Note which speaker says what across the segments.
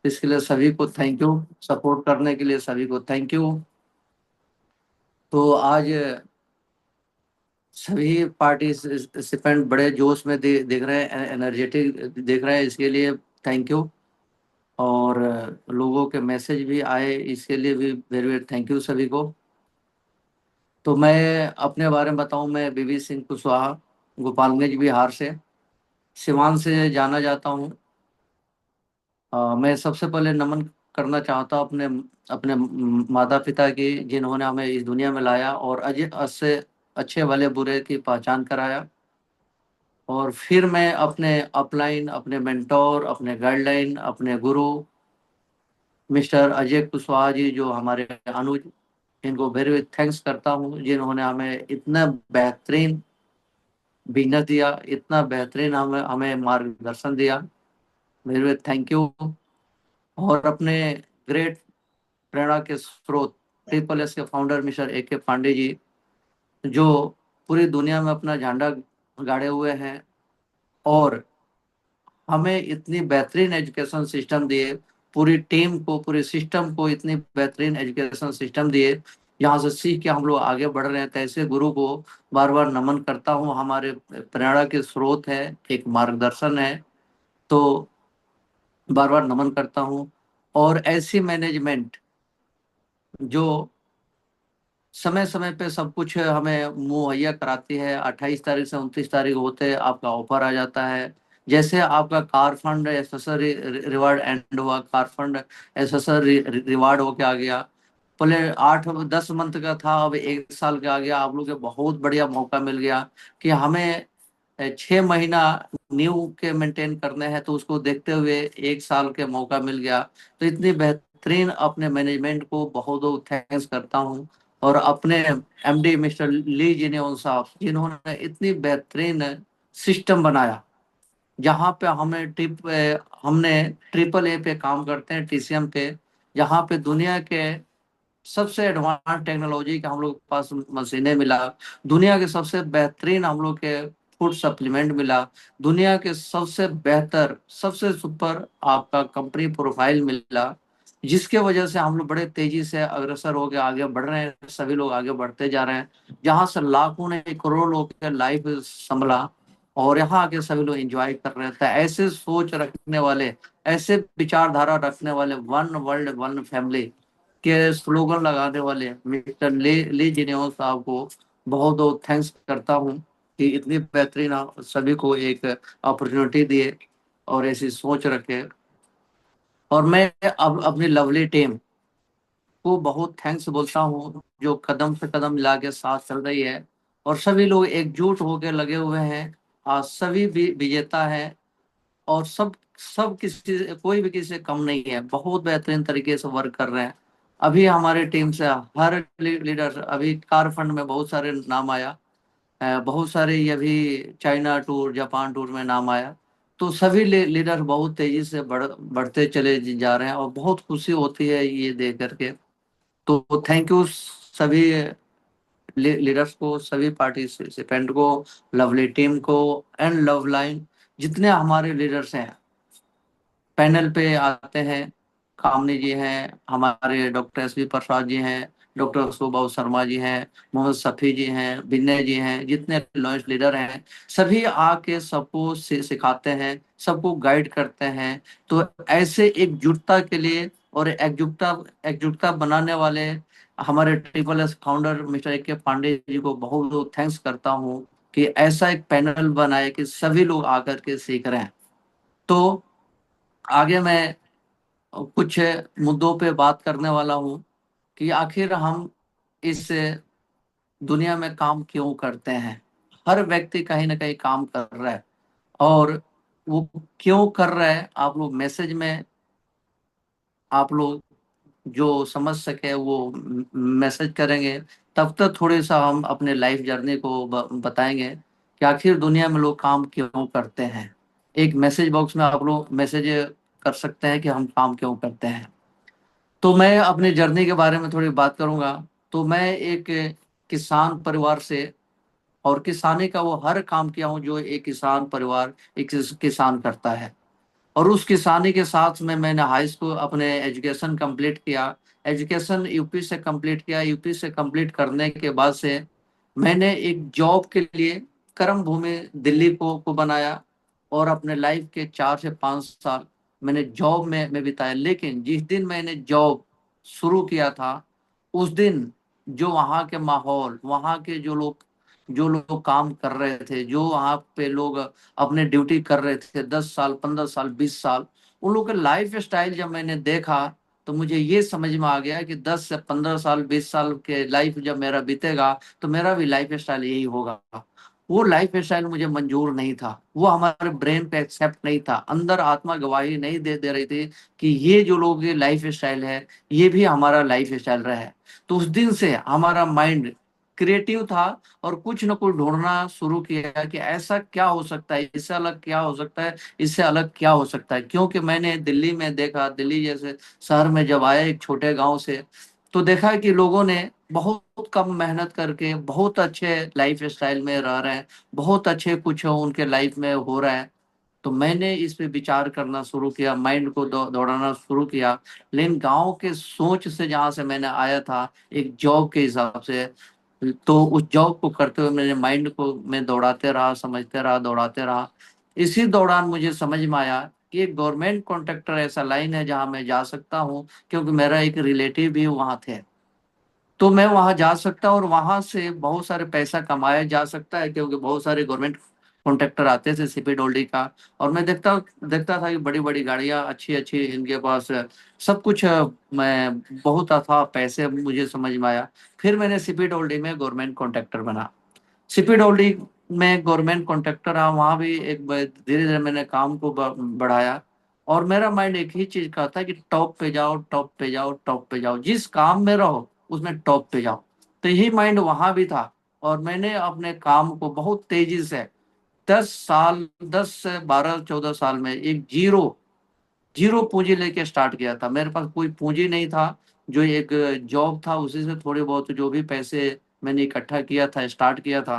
Speaker 1: इसके लिए सभी को थैंक यू। सपोर्ट करने के लिए सभी को थैंक यू। तो आज सभी पार्टिसिपेंट बड़े जोश में दिख रहे हैं, एनर्जेटिक दिख रहे हैं, इसके लिए थैंक यू। और लोगों के मैसेज भी आए, इसके लिए भी वेरी वेरी थैंक यू सभी को। तो मैं अपने बारे में बताऊं, मैं बीबी सिंह कुशवाहा, गोपालगंज बिहार से, सिवान से जाना जाता हूं। मैं सबसे पहले नमन करना चाहता हूं अपने अपने माता पिता की, जिन्होंने हमें इस दुनिया में लाया और अजय से अच्छे भले बुरे की पहचान कराया। और फिर मैं अपने अपलाइन, अपने मेंटोर, अपने गाइडलाइन, अपने गुरु मिस्टर अजय कुशवाहा जी, जो हमारे अनुज, इनको वेरी वेरी थैंक्स करता हूँ, जिन्होंने हमें इतना बेहतरीन बिजनेस दिया, इतना बेहतरीन हमें हमें मार्गदर्शन दिया। Very very thank you. और अपने ग्रेट प्रेरणा के स्रोत ट्रिपल एस के फाउंडर मिस्टर ए के पांडे जी, जो पूरी दुनिया में अपना झंडा गाड़े हुए हैं और हमें इतनी बेहतरीन एजुकेशन सिस्टम दिए, पूरी टीम को, पूरे सिस्टम को इतनी बेहतरीन एजुकेशन सिस्टम दिए, जहाँ से सीख के हम लोग आगे बढ़ रहे हैं। तो ऐसे गुरु को बार बार नमन करता हूँ। हमारे प्रेरणा के स्रोत है, एक मार्गदर्शन है, तो बार बार नमन करता हूँ। और ऐसी मैनेजमेंट जो समय समय पे सब कुछ हमें मुहैया कराती है, 28 तारीख से 29 तारीख होते आपका ऑफर आ जाता है। जैसे आपका car fund accessory reward and हुआ, कार फंड एसेसरी रिवार्ड होके आ गया। पहले 8-10 मंथ का था, अब 1 साल का आ गया। आप लोग को बहुत बढ़िया मौका मिल गया कि हमें 6 महीना न्यू के मेंटेन करने हैं, तो उसको देखते हुए 1 साल के मौका मिल गया। तो इतनी बेहतरीन अपने मैनेजमेंट को बहुत बहुत थैंक्स करता हूँ। और अपने एमडी मिस्टर ली जिनेवन साहब, जिन्होंने इतनी बेहतरीन सिस्टम बनाया, जहाँ पे हमने ट्रिपल ए पे काम करते हैं, टीसीएम पे, जहाँ पे दुनिया के सबसे एडवांस टेक्नोलॉजी का हम लोग के पास मशीनें मिला, दुनिया के सबसे बेहतरीन हम लोग के फूड सप्लीमेंट मिला, दुनिया के सबसे बेहतर, सबसे सुपर आपका कंपनी प्रोफाइल मिला, जिसके वजह से हम लोग बड़े तेजी से अग्रसर होकर आगे बढ़ रहे हैं। सभी लोग आगे बढ़ते जा रहे हैं, जहां से लाखों ने, करोड़ों लोग के लाइफ संभला और यहाँ आके सभी लोग एंजॉय कर रहे थे। ऐसे सोच रखने वाले, ऐसे विचारधारा रखने वाले, वन वर्ल्ड वन फैमिली के स्लोगन लगाने वाले मिस्टर ली जिनेओ साहब को बहुत बहुत थैंक्स करता हूँ कि इतनी बेहतरीन आप सभी को एक अपॉर्चुनिटी दिए और ऐसी सोच रखे। और मैं अब अपनी लवली टीम को बहुत थैंक्स बोलता हूँ, जो कदम से कदम मिला के साथ चल रही है और सभी लोग एकजुट होकर लगे हुए हैं। आज सभी भी विजेता है और सब सब किसी, कोई भी किसी से कम नहीं है, बहुत बेहतरीन तरीके से वर्क कर रहे हैं। अभी हमारे टीम से हर लीडर, अभी कार फंड में बहुत सारे नाम आया, बहुत सारे ये भी चाइना टूर, जापान टूर में नाम आया। तो सभी लीडर बहुत तेजी से बढ़ते चले जा रहे हैं और बहुत खुशी होती है ये देख करके। तो थैंक यू सभी लीडर्स को, सभी पार्टिसिपेंट को, लवली टीम को एंड लव लाइन, जितने हमारे लीडर्स हैं पैनल पे आते हैं। कामनी जी हैं, हमारे doctor S V Prasad ji हैं, डॉक्टर सुबाबू शर्मा जी हैं, मोहम्मद सफी जी हैं, विनय जी हैं, जितने लॉन्च लीडर हैं, सभी आके सबको सिखाते हैं, सबको गाइड करते हैं। तो ऐसे एकजुटता के लिए और एकजुटता एकजुटता बनाने वाले हमारे triple S founder mister A के पांडे जी को बहुत बहुत थैंक्स करता हूँ कि ऐसा एक पैनल बनाए कि सभी लोग आकर के सीख रहे हैं। तो आगे मैं कुछ मुद्दों पे बात करने वाला हूँ कि आखिर हम इस दुनिया में काम क्यों करते हैं। हर व्यक्ति कहीं ना कहीं काम कर रहा है, और वो क्यों कर रहा है, आप लोग मैसेज में, आप लोग जो समझ सके वो मैसेज करेंगे, तब तक थोड़े सा हम अपने लाइफ जर्नी को बताएंगे कि आखिर दुनिया में लोग काम क्यों करते हैं। एक मैसेज बॉक्स में आप लोग मैसेज कर सकते हैं कि हम काम क्यों करते हैं। तो मैं अपनी जर्नी के बारे में थोड़ी बात करूंगा। तो मैं एक किसान परिवार से, और किसानी का वो हर काम किया हूँ जो एक किसान परिवार, एक किसान करता है। और उस किसानी के साथ में मैंने हाई स्कूल अपने एजुकेशन कंप्लीट किया। एजुकेशन यूपी से कंप्लीट किया। यूपी से कंप्लीट करने के बाद से मैंने एक जॉब के लिए कर्म भूमि दिल्ली को बनाया, और अपने लाइफ के 4 से 5 साल मैंने जॉब में बिताया। लेकिन जिस दिन मैंने जॉब शुरू किया था, उस दिन जो वहाँ के माहौल, वहाँ के जो लोग काम कर रहे थे, जो वहाँ पे लोग अपने ड्यूटी कर रहे थे 10 साल, 15 साल, 20 साल, उन लोग के लाइफ स्टाइल जब मैंने देखा, तो मुझे ये समझ में आ गया कि 10 से 15 साल, 20 साल के लाइफ जब मेरा बीतेगा, तो मेरा भी लाइफ स्टाइल यही होगा। वो लाइफ स्टाइल मुझे मंजूर नहीं था, वो हमारे ब्रेन पे एक्सेप्ट नहीं था, अंदर आत्मा गवाही नहीं दे रही थी कि ये जो लोग ये लाइफ स्टाइल है, ये भी हमारा लाइफ स्टाइल रहा है। तो उस दिन से हमारा माइंड क्रिएटिव था, और कुछ न कुछ ढूंढना शुरू किया कि ऐसा क्या हो सकता है, इससे अलग क्या हो सकता है, इससे अलग क्या हो सकता है। क्योंकि मैंने दिल्ली में देखा, दिल्ली जैसे शहर में जब आया एक छोटे गांव से, तो देखा कि लोगों ने बहुत कम मेहनत करके बहुत अच्छे लाइफ स्टाइल में रह रहे हैं, बहुत अच्छे कुछ उनके लाइफ में हो रहा है। तो मैंने इस पे विचार करना शुरू किया, माइंड को दौड़ाना शुरू किया। लेकिन गांव के सोच से जहां से मैंने आया था, एक जॉब के हिसाब से, तो उस जॉब को करते हुए मेरे माइंड को मैं दौड़ाते रहा, समझते रहा, दौड़ाते रहा। इसी दौरान मुझे समझ में आया कि एक गवर्नमेंट कॉन्ट्रैक्टर ऐसा लाइन है जहां मैं जा सकता हूँ, क्योंकि मेरा एक रिलेटिव भी वहां थे। तो मैं वहां जा सकता हूँ और वहां से बहुत सारे पैसा कमाया जा सकता है, क्योंकि बहुत सारे गवर्नमेंट कॉन्ट्रैक्टर आते थे सीपी डोल्डी का। और मैं देखता देखता था कि बड़ी बड़ी गाड़ियां अच्छी अच्छी इनके पास सब कुछ मैं बहुत था, पैसे मुझे समझ में आया। फिर मैंने सीपी डोल्डी में गवर्नमेंट कॉन्ट्रैक्टर बना। सीपी डोल्डी में गवर्नमेंट कॉन्ट्रैक्टर रहा, वहां भी एक धीरे धीरे मैंने काम को बढ़ाया। और मेरा माइंड एक ही चीज का था कि टॉप पे जाओ, टॉप पे जाओ, टॉप पे जाओ, जिस काम में रहो उसमें टॉप पे जाओ। तो यही माइंड वहां भी था। और मैंने अपने काम को बहुत तेजी से 10 साल, 10 से 12, 14 साल में एक जीरो जीरो पूंजी लेके स्टार्ट किया था। मेरे पास कोई पूंजी नहीं था, जो एक जॉब था उसी से थोड़े बहुत जो भी पैसे मैंने इकट्ठा किया था, स्टार्ट किया था।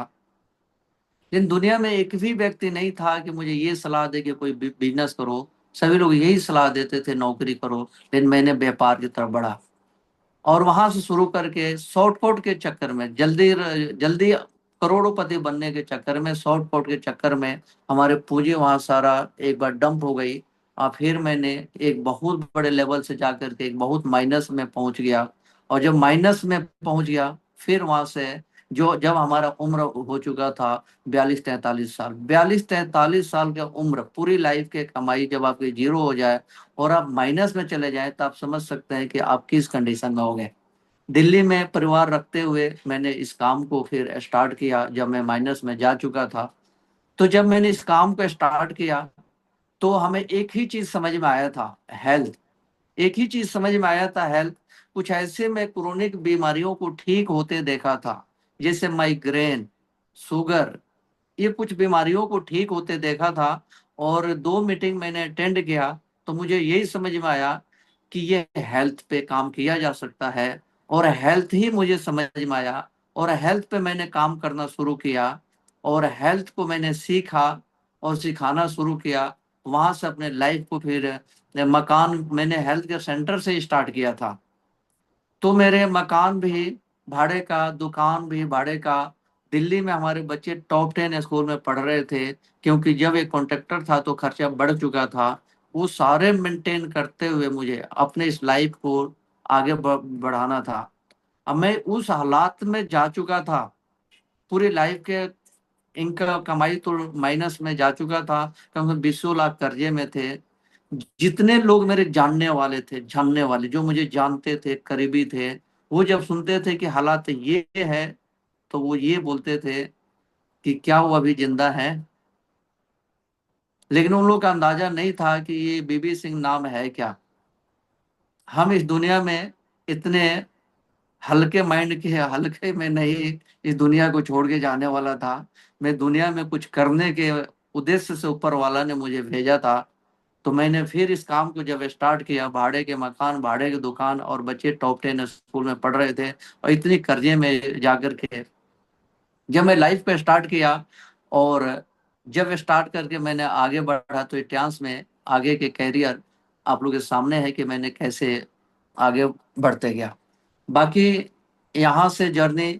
Speaker 1: लेकिन दुनिया में एक भी व्यक्ति नहीं था कि मुझे ये सलाह दे कि कोई बिजनेस करो। सभी लोग यही सलाह देते थे नौकरी करो, लेकिन मैंने व्यापार की तरफ बढ़ा। और वहां से शुरू करके शॉर्टकट के चक्कर में, जल्दी जल्दी करोड़ों बनने के चक्कर में, शॉर्टकट के चक्कर में हमारे पूंजी वहां सारा एक बार डंप हो गई। और फिर मैंने एक बहुत बड़े लेवल से जाकर के एक बहुत माइनस में पहुंच गया। और जब माइनस में पहुंच गया, फिर वहां से जो जब हमारा उम्र हो चुका था 42-43 साल, 42-43 साल की उम्र, पूरी लाइफ के कमाई जब आपकी जीरो हो जाए और आप माइनस में चले जाएं, तो आप समझ सकते हैं कि आप किस कंडीशन में होंगे। दिल्ली में परिवार रखते हुए मैंने इस काम को फिर स्टार्ट किया जब मैं माइनस में जा चुका था। तो जब मैंने इस काम को स्टार्ट किया, तो हमें एक ही चीज समझ में आया था, हेल्थ। एक ही चीज समझ में आया था, हेल्थ। कुछ ऐसे में क्रोनिक बीमारियों को ठीक होते देखा था, जैसे माइग्रेन, शुगर, ये कुछ बीमारियों को ठीक होते देखा था। और 2 मीटिंग मैंने अटेंड किया, तो मुझे यही समझ में आया कि ये हेल्थ पे काम किया जा सकता है। और हेल्थ ही मुझे समझ में आया, और हेल्थ पे मैंने काम करना शुरू किया। और हेल्थ को मैंने सीखा और सिखाना शुरू किया। वहां से अपने लाइफ को फिर मकान मैंने हेल्थ के सेंटर से स्टार्ट किया था। तो मेरे मकान भी भाड़े का, दुकान भी भाड़े का। दिल्ली में हमारे बच्चे टॉप 10 स्कूल में पढ़ रहे थे, क्योंकि जब एक कॉन्ट्रैक्टर था तो खर्चा बढ़ चुका था। वो सारे मेंटेन करते हुए मुझे अपने इस लाइफ को आगे बढ़ाना था। अब मैं उस हालात में जा चुका था, पूरी लाइफ के इनका कमाई तो माइनस में जा चुका था, क्योंकि 20 लाख कर्जे में थे। जितने लोग मेरे जानने वाले थे, जानने वाले जो मुझे जानते थे, करीबी थे, वो जब सुनते थे कि हालात ये है, तो वो ये बोलते थे कि क्या वो अभी जिंदा है। लेकिन उन लोगों का अंदाजा नहीं था कि ये बीबी सिंह नाम है क्या। हम इस दुनिया में इतने हल्के माइंड के, हल्के में नहीं इस दुनिया को छोड़ के जाने वाला था। मैं दुनिया में कुछ करने के उद्देश्य से ऊपर वाला ने मुझे भेजा था। तो मैंने फिर इस काम को जब स्टार्ट किया, भाड़े के मकान, भाड़े की दुकान, और बच्चे टॉप 10 स्कूल में पढ़ रहे थे, और इतनी कर्जे में जाकर के जब मैं लाइफ को स्टार्ट किया, और जब स्टार्ट करके मैंने आगे बढ़ा, तो इतिहास में आगे के कैरियर आप लोग के सामने है कि मैंने कैसे आगे बढ़ते गया। बाकी यहाँ से जर्नी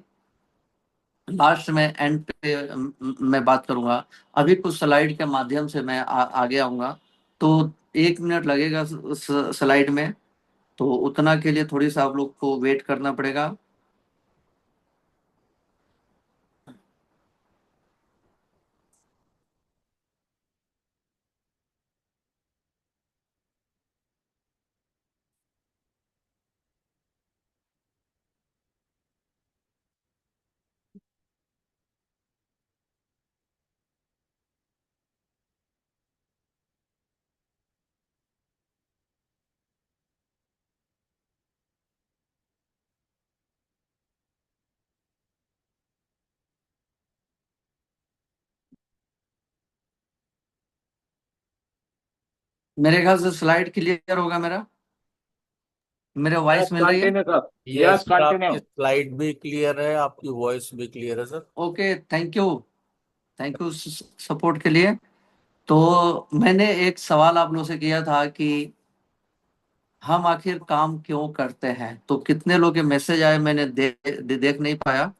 Speaker 1: लास्ट में एंड पे मैं बात करूंगा। अभी कुछ स्लाइड के माध्यम से मैं आगे आऊंगा। तो 1 मिनट लगेगा स्लाइड में, तो उतना के लिए थोड़ी सा आप लोग को वेट करना पड़ेगा। मेरे ख्याल से स्लाइड क्लियर होगा मेरा, मेरे
Speaker 2: यस
Speaker 1: वॉइस मिल रही है।
Speaker 2: Continue sir.
Speaker 3: Yes
Speaker 2: yes
Speaker 3: sir,
Speaker 2: continue.
Speaker 3: आपकी स्लाइड भी क्लियर है, आपकी वॉइस भी क्लियर है sir.
Speaker 1: Okay, thank you support के लिए। तो मैंने एक सवाल आप लोगों से किया था कि हम आखिर काम क्यों करते हैं, तो कितने लोग के मैसेज आए मैंने देख नहीं पाया।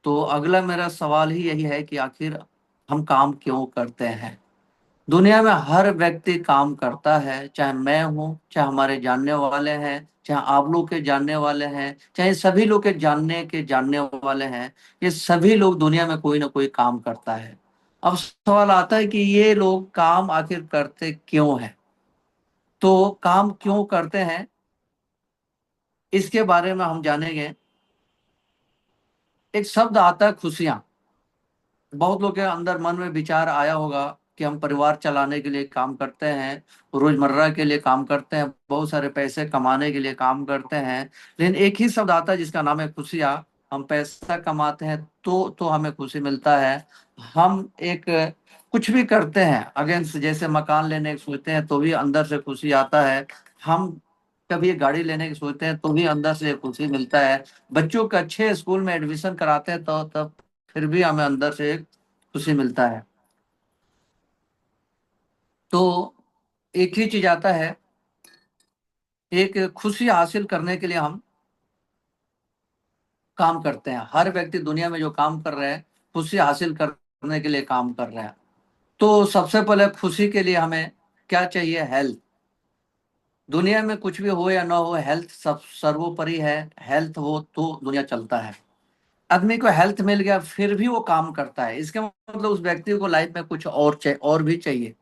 Speaker 1: तो अगला मेरा सवाल ही यही है कि आखिर हम काम क्यों करते हैं। दुनिया में हर व्यक्ति काम करता है, चाहे मैं हूं, चाहे हमारे जानने वाले हैं, चाहे आप लोग के जानने वाले हैं, चाहे सभी लोग के जानने वाले हैं। ये सभी लोग दुनिया में कोई ना कोई काम करता है। अब सवाल आता है कि ये लोग काम आखिर करते क्यों हैं। तो काम क्यों करते हैं इसके बारे में हम जानेंगे। एक शब्द आता है खुशियां। बहुत लोग के अंदर मन में विचार आया होगा कि हम परिवार चलाने के लिए काम करते हैं, रोजमर्रा के लिए काम करते हैं, बहुत सारे पैसे कमाने के लिए काम करते हैं। लेकिन एक ही शब्द आता है जिसका नाम है खुशियाँ। हम पैसा कमाते हैं तो हमें खुशी मिलता है। हम एक कुछ भी करते हैं अगेंस्ट, जैसे मकान लेने की सोचते हैं तो भी अंदर से खुशी आता है। हम कभी एक गाड़ी लेने की सोचते हैं तो भी अंदर से खुशी मिलता है। बच्चों को अच्छे स्कूल में एडमिशन कराते हैं तो तब फिर भी हमें अंदर से एक खुशी मिलता है। तो एक ही चीज आता है, एक खुशी हासिल करने के लिए हम काम करते हैं। हर व्यक्ति दुनिया में जो काम कर रहे हैं खुशी हासिल करने के लिए काम कर रहे हैं। तो सबसे पहले खुशी के लिए हमें क्या चाहिए? हेल्थ। दुनिया में कुछ भी हो या ना हो, हेल्थ सब सर्वोपरि है। हेल्थ हो तो दुनिया चलता है। आदमी को हेल्थ मिल गया फिर भी वो काम करता है, इसका मतलब उस व्यक्ति को लाइफ में कुछ और चाहिए, और भी चाहिए।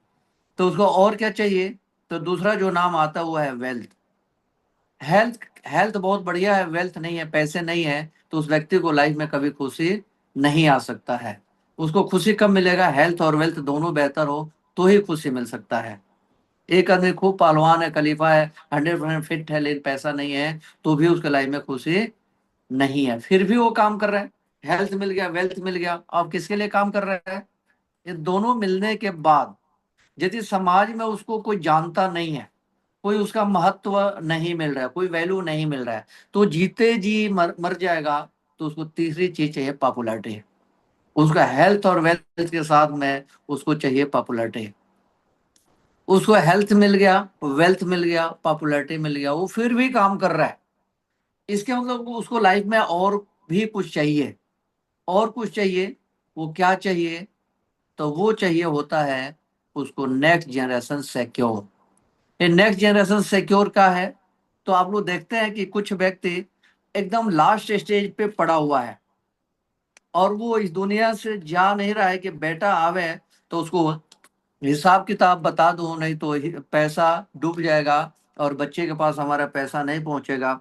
Speaker 1: तो उसको और क्या चाहिए? तो दूसरा जो नाम आता है वो है वेल्थ। हेल्थ हेल्थ बहुत बढ़िया है, वेल्थ नहीं है, पैसे नहीं है, तो उस व्यक्ति को लाइफ में कभी खुशी नहीं आ सकता है। उसको खुशी कब मिलेगा? हेल्थ और वेल्थ दोनों बेहतर हो तो ही खुशी मिल सकता है। एक आदमी खूब पहलवान है, खलीफा है, 100% फिट है, लेकिन पैसा नहीं है, तो भी उसके लाइफ में खुशी नहीं है, फिर भी वो काम कर रहा है। हेल्थ मिल गया, वेल्थ मिल गया, अब किसके लिए काम कर रहा है? ये दोनों मिलने के बाद यदि समाज में उसको कोई जानता नहीं है, कोई उसका महत्व नहीं मिल रहा है, कोई वैल्यू नहीं मिल रहा है, तो जीते जी मर जाएगा। तो उसको तीसरी चीज चाहिए, पॉपुलैरिटी। उसका हेल्थ और वेल्थ के साथ में उसको चाहिए पॉपुलैरिटी। उसको हेल्थ मिल गया, वेल्थ मिल गया, पॉपुलैरिटी मिल गया, वो फिर भी काम कर रहा है। इसके मतलब उसको लाइफ में और भी कुछ चाहिए, और कुछ चाहिए। वो क्या चाहिए? तो वो चाहिए होता है उसको नेक्स्ट जनरेशन सिक्योर। ये नेक्स्ट जनरेशन सिक्योर का है। तो आप लोग देखते हैं कि कुछ व्यक्ति एकदम लास्ट स्टेज पे पड़ा हुआ है और वो इस दुनिया से जा नहीं रहा है कि बेटा आवे तो उसको हिसाब किताब बता दो, नहीं तो पैसा डूब जाएगा और बच्चे के पास हमारा पैसा नहीं पहुंचेगा।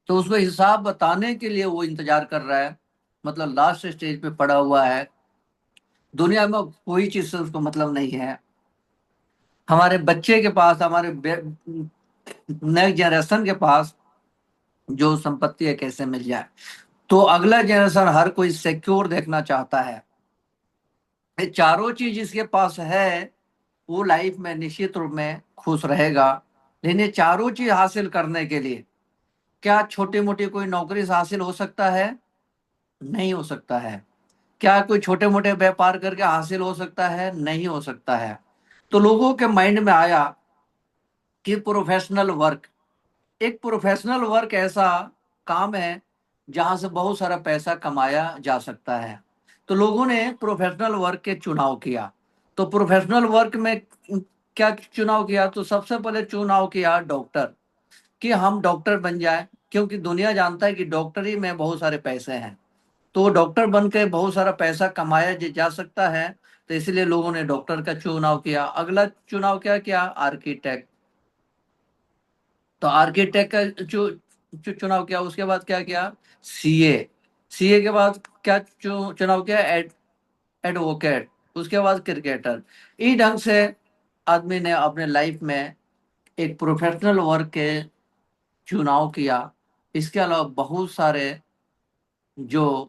Speaker 1: तो उसको हिसाब बताने के लिए वो इंतजार कर रहा है, मतलब लास्ट स्टेज पे पड़ा हुआ है। दुनिया में कोई चीज से उसको मतलब नहीं है। हमारे बच्चे के पास, हमारे नेक्स्ट जनरेशन के पास जो संपत्ति है कैसे मिल जाए। तो अगला जनरेशन हर कोई सिक्योर देखना चाहता है। ये चारों चीज इसके पास है, वो लाइफ में निश्चित रूप में खुश रहेगा। लेकिन ये चारों चीज हासिल करने के लिए क्या छोटी मोटी कोई नौकरी से हासिल हो सकता है? नहीं हो सकता है। क्या कोई छोटे मोटे व्यापार करके हासिल हो सकता है? नहीं हो सकता है। तो लोगों के माइंड में आया कि प्रोफेशनल वर्क, एक प्रोफेशनल वर्क ऐसा काम है जहां से बहुत सारा पैसा कमाया जा सकता है। तो लोगों ने प्रोफेशनल वर्क के चुनाव किया। तो प्रोफेशनल वर्क में क्या चुनाव किया? तो सबसे पहले चुनाव किया डॉक्टर, कि हम डॉक्टर बन जाए, क्योंकि दुनिया जानता है कि डॉक्टरी में बहुत सारे पैसे हैं। तो डॉक्टर बन के बहुत सारा पैसा कमाया जा सकता है। तो इसलिए लोगों ने डॉक्टर का चुनाव किया। अगला चुनाव क्या किया? आर्किटेक्ट। तो आर्किटेक्ट का चुनाव किया। उसके बाद क्या किया? सीए। सीए के बाद क्या चुनाव किया? एडवोकेट। उसके बाद क्रिकेटर। इस ढंग से आदमी ने अपने लाइफ में एक प्रोफेशनल वर्क के चुनाव किया। इसके अलावा बहुत सारे जो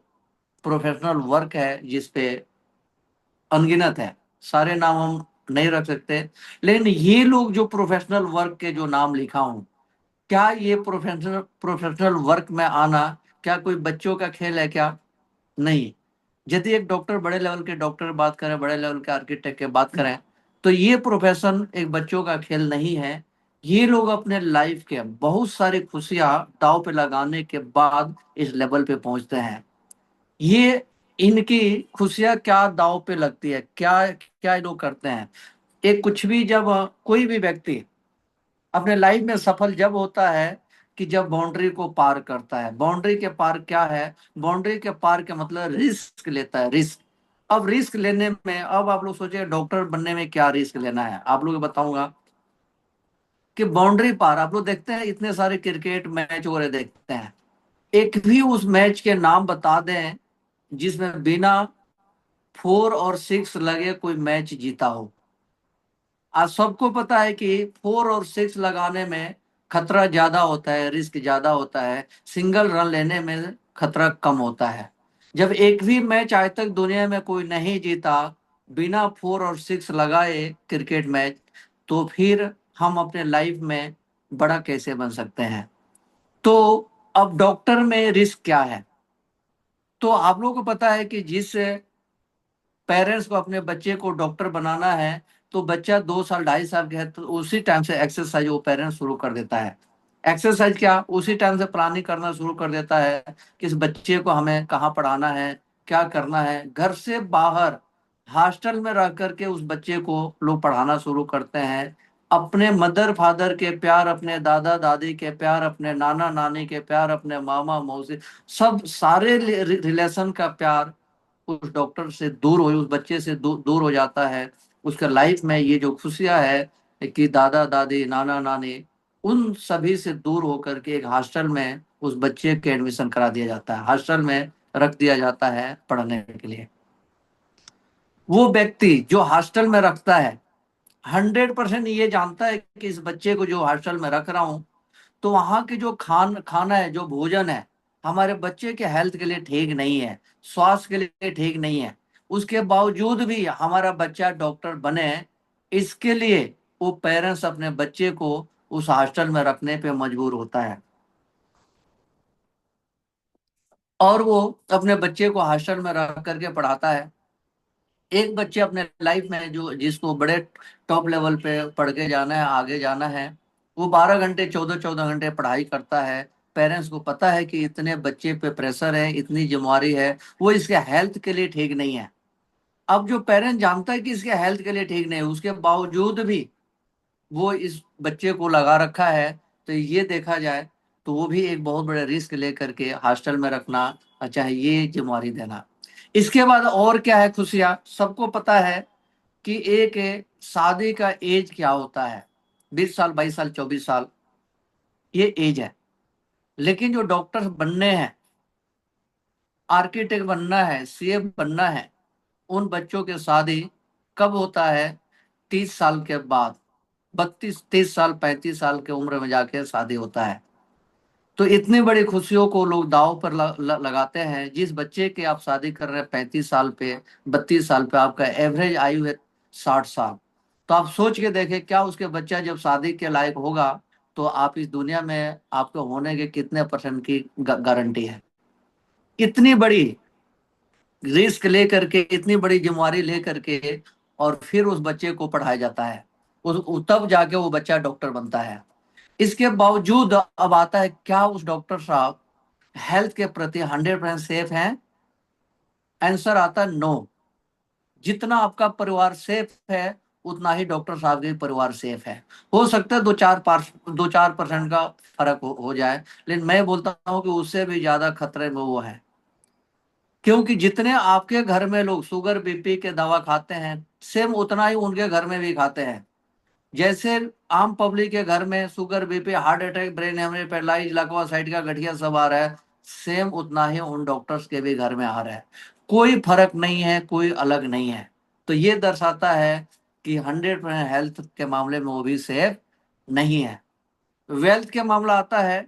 Speaker 1: प्रोफेशनल वर्क है जिसपे अनगिनत है, सारे नाम हम नहीं रख सकते। लेकिन ये लोग जो प्रोफेशनल वर्क के जो नाम लिखा हूं, क्या ये प्रोफेशनल प्रोफेशनल वर्क में आना क्या कोई बच्चों का खेल है क्या? नहीं। यदि एक डॉक्टर, बड़े लेवल के डॉक्टर बात करें, बड़े लेवल के आर्किटेक्ट की बात करें, तो ये प्रोफेशन एक बच्चों का खेल नहीं है। ये लोग अपने लाइफ के बहुत सारी खुशियां दांव पे लगाने के बाद इस लेवल पे पहुंचते हैं। ये इनकी खुशियां क्या दांव पे लगती है, क्या क्या ये लोग करते हैं? एक कुछ भी, जब कोई भी व्यक्ति अपने लाइफ में सफल जब होता है कि जब बाउंड्री को पार करता है। बाउंड्री के पार क्या है? बाउंड्री के पार के मतलब रिस्क लेता है, रिस्क। अब रिस्क लेने में, अब आप लोग सोचिए डॉक्टर बनने में क्या रिस्क लेना है। आप लोग बताऊंगा कि बाउंड्री पार, आप लोग देखते हैं इतने सारे क्रिकेट मैच वगैरह देखते हैं, एक भी उस मैच के नाम बता दें जिसमें बिना 4 और 6 लगे कोई मैच जीता हो। आज सबको पता है कि 4 और 6 लगाने में खतरा ज्यादा होता है, रिस्क ज्यादा होता है, सिंगल रन लेने में खतरा कम होता है। जब एक भी मैच आज तक दुनिया में कोई नहीं जीता बिना 4 और 6 लगाए क्रिकेट मैच, तो फिर हम अपने लाइफ में बड़ा कैसे बन सकते हैं? तो अब डॉक्टर में रिस्क क्या है? तो आप लोगों को पता है कि जिस पेरेंट्स को अपने बच्चे को डॉक्टर बनाना है, तो बच्चा 2 साल 2.5 साल के है तो उसी टाइम से एक्सरसाइज वो पेरेंट्स शुरू कर देता है। एक्सरसाइज क्या? उसी टाइम से प्लानिंग करना शुरू कर देता है कि इस बच्चे को हमें कहाँ पढ़ाना है, क्या करना है। घर से बाहर हॉस्टल में रह करके उस बच्चे को लोग पढ़ाना शुरू करते हैं। अपने मदर फादर के प्यार, अपने दादा दादी के प्यार, अपने नाना नानी के प्यार, अपने मामा मौसी, सब सारे रिलेशन का प्यार उस डॉक्टर से दूर हो, उस बच्चे से दूर हो जाता है। उसका लाइफ में ये जो खुशियां है कि दादा दादी नाना नानी, उन सभी से दूर होकर के एक हॉस्टल में उस बच्चे के एडमिशन करा दिया जाता है, हॉस्टल में रख दिया जाता है पढ़ने के लिए। वो व्यक्ति जो हॉस्टल में रखता है 100% ये जानता है कि इस बच्चे को जो हॉस्टल में रख रहा हूं, तो वहां की जो खाना है, जो भोजन है, हमारे बच्चे के हेल्थ के लिए ठीक नहीं है, स्वास्थ्य के लिए ठीक नहीं है। उसके बावजूद भी हमारा बच्चा डॉक्टर बने, इसके लिए वो पेरेंट्स अपने बच्चे को उस हॉस्टल में रखने पे मजबूर होता है। और वो अपने बच्चे को हॉस्टल में रख करके पढ़ाता है। एक बच्चे अपने लाइफ में जो जिसको बड़े टॉप लेवल पे पढ़ के जाना है, आगे जाना है, वो 12 घंटे 14-14 घंटे पढ़ाई करता है। पेरेंट्स को पता है कि इतने बच्चे पे प्रेशर है, इतनी जिम्मेवारी है, वो इसके हेल्थ के लिए ठीक नहीं है। अब जो पेरेंट जानता है कि इसके हेल्थ के लिए ठीक नहीं है, उसके बावजूद भी वो इस बच्चे को लगा रखा है। तो ये देखा जाए तो वो भी एक बहुत बड़ा रिस्क लेकर के हॉस्टल में रखना, अच्छा है, ये जिम्मेवारी देना। इसके बाद और क्या है खुशियां? सबको पता है कि एक शादी का एज क्या होता है, 20 साल 22 साल 24 साल, ये एज है। लेकिन जो डॉक्टर बनने हैं, आर्किटेक्ट बनना है, सीए बनना है, उन बच्चों की शादी कब होता है? 30 साल के बाद, 32 30 साल 35 साल की उम्र में जाके शादी होता है। तो इतनी बड़ी खुशियों को लोग दांव पर लगाते हैं। जिस बच्चे की आप शादी कर रहे हैं 35 साल पे, 32 साल पे, आपका एवरेज आयु है 60 साल। तो आप सोच के देखें, क्या उसके बच्चा जब शादी के लायक होगा तो आप इस दुनिया में आपके होने के कितने % की गारंटी है? इतनी बड़ी रिस्क लेकर के, इतनी बड़ी जिम्मेवारी लेकर के, और फिर उस बच्चे को पढ़ाया जाता है। तब जाके वो बच्चा डॉक्टर बनता है। इसके बावजूद अब आता है, क्या उस डॉक्टर साहब हेल्थ के प्रति 100% सेफ हैं? आंसर आता है नो। जितना आपका परिवार सेफ है, उतना ही डॉक्टर साहब के परिवार सेफ है। हो सकता है 2-4% का फर्क हो जाए, लेकिन मैं बोलता हूं कि उससे भी ज्यादा खतरे में वो है। क्योंकि जितने आपके घर में लोग शुगर बीपी के दवा खाते हैं, सेम उतना ही उनके घर में भी खाते हैं। जैसे आम पब्लिक के घर में sugar BP heart attack brain hemorrhage paralyse लकवा साइड का गठिया सब आ रहा है, सेम उतना ही उन डॉक्टर्स के भी घर में आ रहा है। कोई फर्क नहीं है, कोई अलग नहीं है। तो ये दर्शाता है कि 100% हेल्थ के मामले में वो भी सेफ नहीं है। वेल्थ के मामला आता है,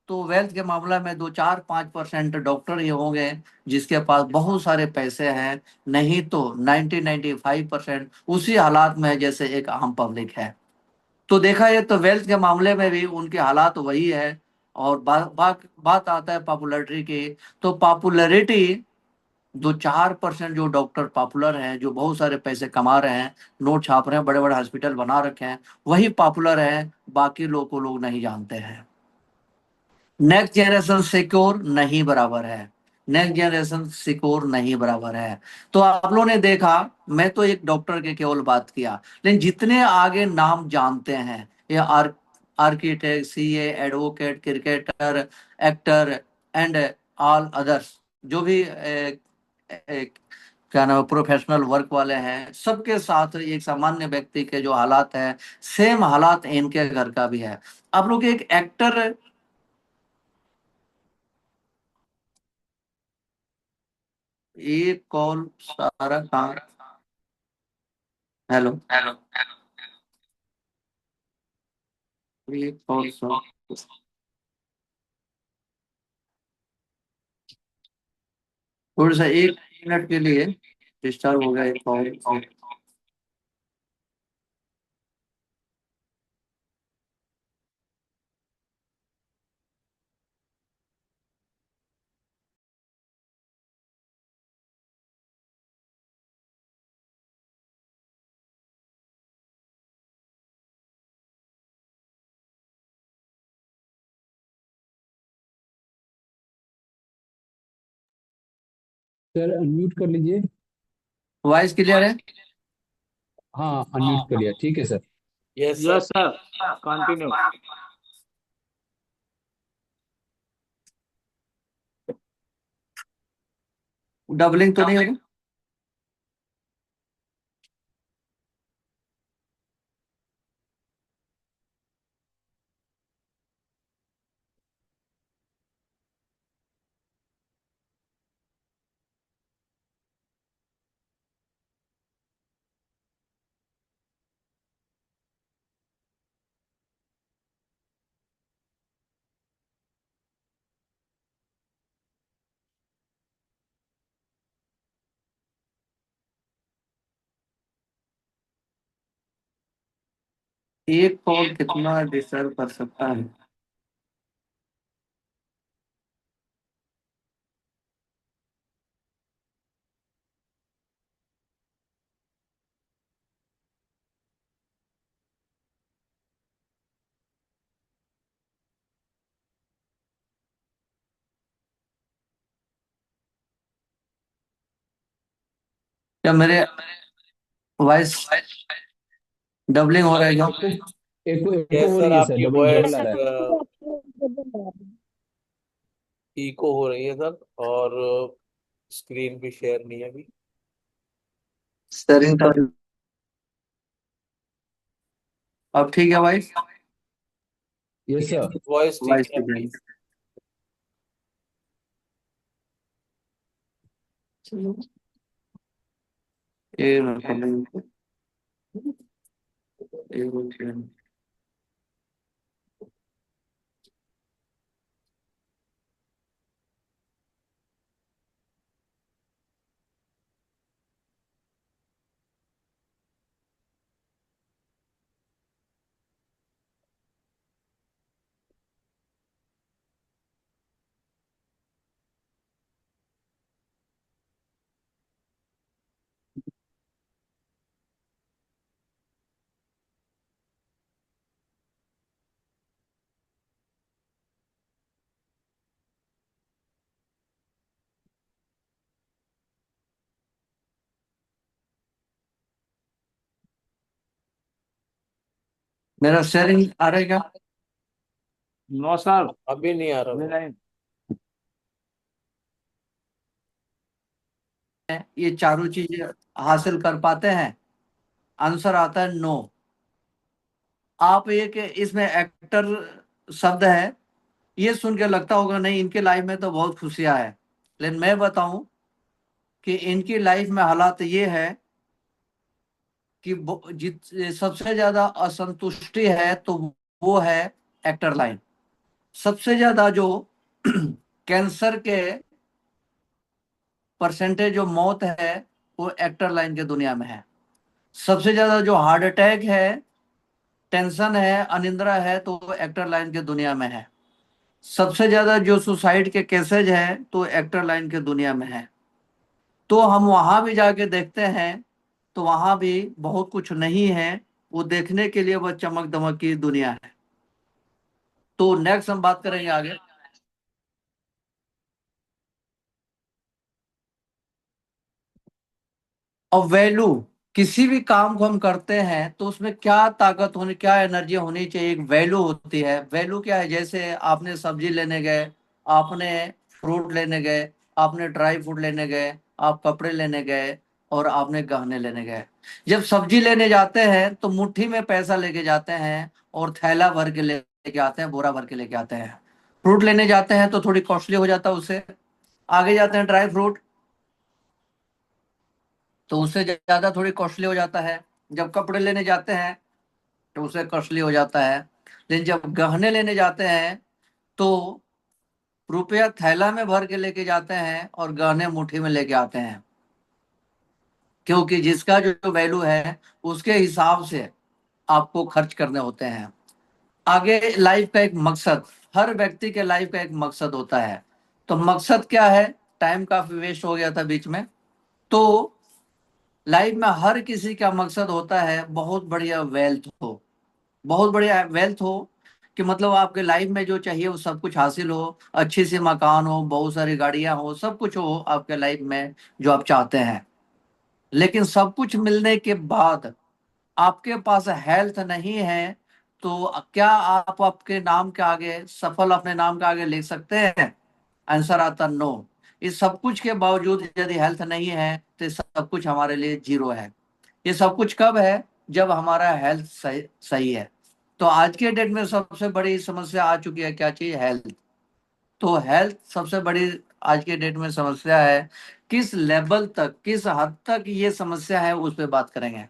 Speaker 1: तो वेल्थ के मामला में 2-4-5% डॉक्टर ही होंगे जिसके पास बहुत सारे पैसे हैं। नहीं तो 90-95% उसी हालात में है जैसे एक आम पब्लिक है। तो देखा जाए तो वेल्थ के मामले में भी उनके हालात वही है। और बात आता है पॉपुलैरिटी की। तो पॉपुलैरिटी, 2-4% जो डॉक्टर पॉपुलर हैं, जो बहुत सारे पैसे कमा रहे हैं, नोट छाप रहे हैं, बड़े बड़े हॉस्पिटल बना रखे हैं, वही पॉपुलर है। बाकी लोग को लोग नहीं जानते हैं। नेक्स्ट जनरेशन सिक्योर नहीं बराबर है। नेक्स्ट जनरेशन सिक्योर नहीं बराबर है। तो आप लोगों ने देखा, मैं तो एक डॉक्टर के केवल बात किया, लेकिन जितने आगे नाम जानते हैं, ये architect, CA, advocate, cricketer, actor and all others, जो भी क्या नाम, प्रोफेशनल वर्क वाले हैं, सबके साथ एक सामान्य व्यक्ति के जो हालात हैं, सेम हालात इनके घर का भी है। आप लोग एक एक्टर, एक कॉल सारा काम। हेलो। एक कॉल थोड़ा सा 1 मिनट के लिए डिस्टर्ब हो गया, एक कॉल।
Speaker 2: सर अनम्यूट कर लीजिए।
Speaker 1: वॉइस क्लियर है?
Speaker 2: हाँ अनम्यूट कर लिया, ठीक है sir.
Speaker 3: Yes sir.
Speaker 4: Yes, sir. Continue.
Speaker 1: Doubling तो नहीं होगा? एक कॉल कितना डिस्टर्ब कर सकता है? क्या मेरे वॉइस डबलिंग हो रहा है क्या?
Speaker 2: आपको एको एको
Speaker 3: यस
Speaker 2: हो
Speaker 3: सर,
Speaker 2: रही है सर,
Speaker 3: आपकी
Speaker 2: डबल डबल
Speaker 3: वॉइस
Speaker 2: आ रहा है।
Speaker 3: इको हो रही है सर, और स्क्रीन भी शेयर नहीं है अभी।
Speaker 1: शेयरिंग कर। अब ठीक है वॉइस?
Speaker 2: Yes sir.
Speaker 3: वॉइस ठीक
Speaker 1: वॉइस
Speaker 3: है
Speaker 1: ठीक
Speaker 3: आपकी।
Speaker 1: है। चलो, एक मिनट, एक मिनट। मेरा शेयरिंग आ रहा है क्या?
Speaker 4: No sir.
Speaker 3: अभी नहीं आ रहा।
Speaker 4: मेरा
Speaker 1: ये चारों चीजें हासिल कर पाते हैं? आंसर आता है नो। आप ये कि इसमें एक्टर शब्द है, ये सुन के लगता होगा नहीं इनके लाइफ में तो बहुत खुशियां है, लेकिन मैं बताऊं कि इनकी लाइफ में हालात ये है कि सबसे ज्यादा असंतुष्टि है तो वो है एक्टर लाइन। सबसे ज्यादा जो कैंसर के परसेंटेज जो मौत है वो एक्टर लाइन के दुनिया में है। सबसे ज्यादा जो हार्ट अटैक है, टेंशन है, अनिद्रा है, तो वो एक्टर लाइन के दुनिया में है। सबसे ज्यादा जो सुसाइड के केसेज हैं तो एक्टर लाइन के दुनिया में है। तो हम वहां भी जाके देखते हैं तो वहां भी बहुत कुछ नहीं है, वो देखने के लिए वह चमक दमक की दुनिया है। तो नेक्स्ट हम बात करेंगे आगे। और वैल्यू, किसी भी काम को हम करते हैं तो उसमें क्या ताकत होनी, क्या एनर्जी होनी चाहिए, एक वैल्यू होती है। वैल्यू क्या है? जैसे आपने सब्जी लेने गए, आपने फ्रूट लेने गए, आपने ड्राई फ्रूट लेने गए, आप कपड़े लेने गए, और आपने गहने लेने गए। जब सब्जी लेने जाते हैं तो मुट्ठी में पैसा लेके जाते हैं और थैला भर के लेके आते हैं, बोरा भर के लेके आते हैं। फ्रूट लेने जाते हैं तो थोड़ी कॉस्टली हो जाता है उससे। आगे जाते हैं ड्राई फ्रूट, तो उससे ज्यादा थोड़ी कॉस्टली हो जाता है। जब कपड़े लेने जाते हैं तो उससे कॉस्टली हो जाता है। लेकिन जब गहने लेने जाते हैं तो रुपया थैला में भर के लेके जाते हैं और गहने मुट्ठी में लेके आते हैं, क्योंकि जिसका जो वैल्यू है उसके हिसाब से आपको खर्च करने होते हैं। आगे लाइफ का एक मकसद, हर व्यक्ति के लाइफ का एक मकसद होता है। तो मकसद क्या है? टाइम काफी वेस्ट हो गया था बीच में। तो लाइफ में हर किसी का मकसद होता है बहुत बढ़िया वेल्थ हो, बहुत बढ़िया वेल्थ हो, कि मतलब आपके लाइफ में जो चाहिए वो सब कुछ हासिल हो, अच्छी सी मकान हो, बहुत सारी गाड़ियां हो, सब कुछ हो आपके लाइफ में जो आप चाहते हैं। लेकिन सब कुछ मिलने के बाद आपके पास हेल्थ नहीं है, तो क्या आप आपके नाम के आगे, सफल अपने नाम के आगे लिख सकते हैं? आंसर आता नो। इस सब कुछ के बावजूद यदि हेल्थ नहीं है तो सब कुछ हमारे लिए जीरो है। ये सब कुछ कब है? जब हमारा हेल्थ सही है। तो आज के डेट में सबसे बड़ी समस्या आ चुकी है, क्या चीज? हेल्थ। तो हेल्थ सबसे बड़ी आज के डेट में समस्या है। किस लेवल तक, किस हद तक ये समस्या है, उस पर बात करेंगे।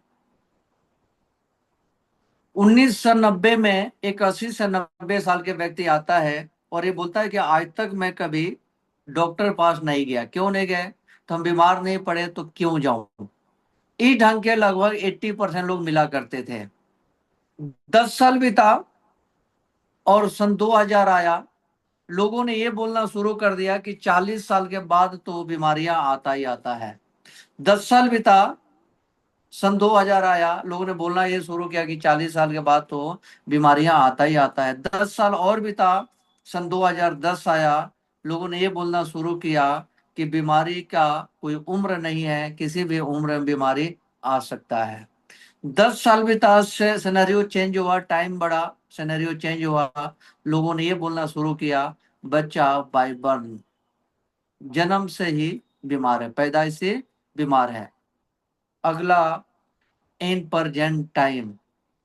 Speaker 1: 1990 में एक 80 से 90 साल के व्यक्ति आता है और ये बोलता है कि आज तक मैं कभी डॉक्टर पास नहीं गया। क्यों नहीं गए? तो हम बीमार नहीं पड़े तो क्यों जाऊं। इस ढंग के लगभग 80% लोग मिला करते थे। 10 साल बीता और सन 2000 आया, लोगों ने ये बोलना शुरू कर दिया कि 40 साल के बाद तो बीमारियां आता ही आता है। 10 साल बीता, सन 2000 आया, लोगों ने बोलना ये शुरू किया कि 40 साल के बाद तो बीमारियां आता ही आता है। 10 साल और बीता, सन 2010 आया, लोगों ने ये बोलना शुरू किया कि बीमारी का कोई उम्र नहीं है, किसी भी उम्र में बीमारी आ सकता है। 10 साल बीता से सिनेरियो चेंज हुआ, टाइम बढ़ा, सिनेरियो चेंज हुआ। लोगों ने ये बोलना शुरू किया बच्चा बाय बर्थ, जन्म से ही बीमार है, पैदाइश से बीमार है। अगला, इन प्रेजेंट टाइम,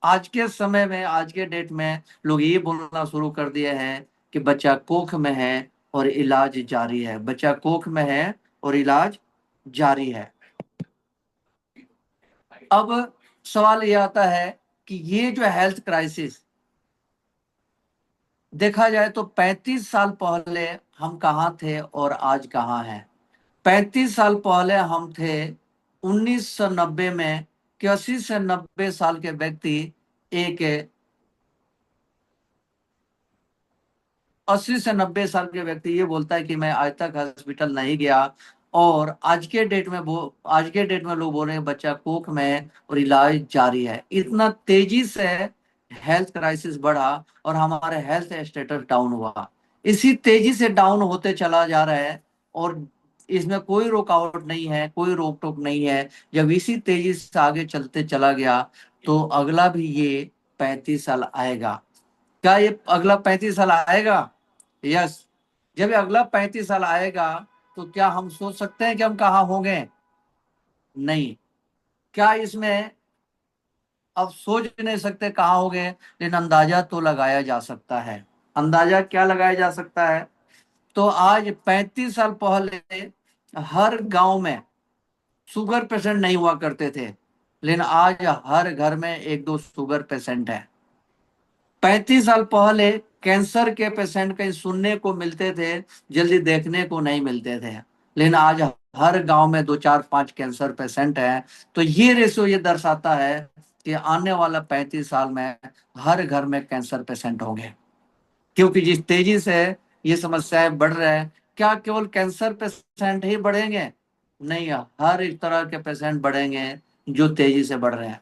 Speaker 1: आज के समय में, आज के डेट में लोग ये बोलना शुरू कर दिए हैं कि बच्चा कोख में है और इलाज जारी है। बच्चा कोख में है और इलाज जारी है। अब सवाल ये आता है कि ये जो हेल्थ क्राइसिस, देखा जाए तो 35 साल पहले हम कहाँ थे और आज कहाँ हैं। 35 साल पहले हम थे 1990 में कि 80 से 90 साल के व्यक्ति, एक 80 से 90 साल के व्यक्ति ये बोलता है कि मैं आज तक हॉस्पिटल नहीं गया। और आज के डेट में वो, आज के डेट में लोग बोल रहे हैं बच्चा कोख में है और इलाज जारी है। इतना तेजी से हेल्थ क्राइसिस बढ़ा और हमारे हेल्थ स्टेटस डाउन हुआ। इसी तेजी से डाउन होते चला जा रहा है और इसमें कोई रुकावट नहीं है, कोई रोक टोक नहीं है। जब इसी तेजी से आगे चलते चला गया तो अगला भी ये 35 साल आएगा। क्या ये अगला 35 साल आएगा? यस। जब ये अगला 35 साल आएगा तो क्या हम सोच सकते हैं कि हम कहाँ होंगे? नहीं। क्या इसमें अब सोच नहीं सकते कहाँ होंगे, लेकिन अंदाजा तो लगाया जा सकता है। अंदाजा क्या लगाया जा सकता है? तो आज 35 साल पहले हर गांव में शुगर पेशेंट नहीं हुआ करते थे, लेकिन आज हर घर में एक दो शुगर पेशेंट है। 35 साल पहले कैंसर के पेशेंट कहीं सुनने को मिलते थे, जल्दी देखने को नहीं मिलते थे, लेकिन आज हर गांव में 2 4 5 कैंसर पेशेंट हैं। तो ये रेशो ये दर्शाता है कि आने वाला 35 साल में हर घर में कैंसर पेशेंट होंगे, क्योंकि जिस तेजी से ये समस्याएं बढ़ रहे हैं, क्या केवल कैंसर पेशेंट ही बढ़ेंगे? नहीं, हर एक तरह के पेशेंट बढ़ेंगे जो तेजी से बढ़ रहे हैं।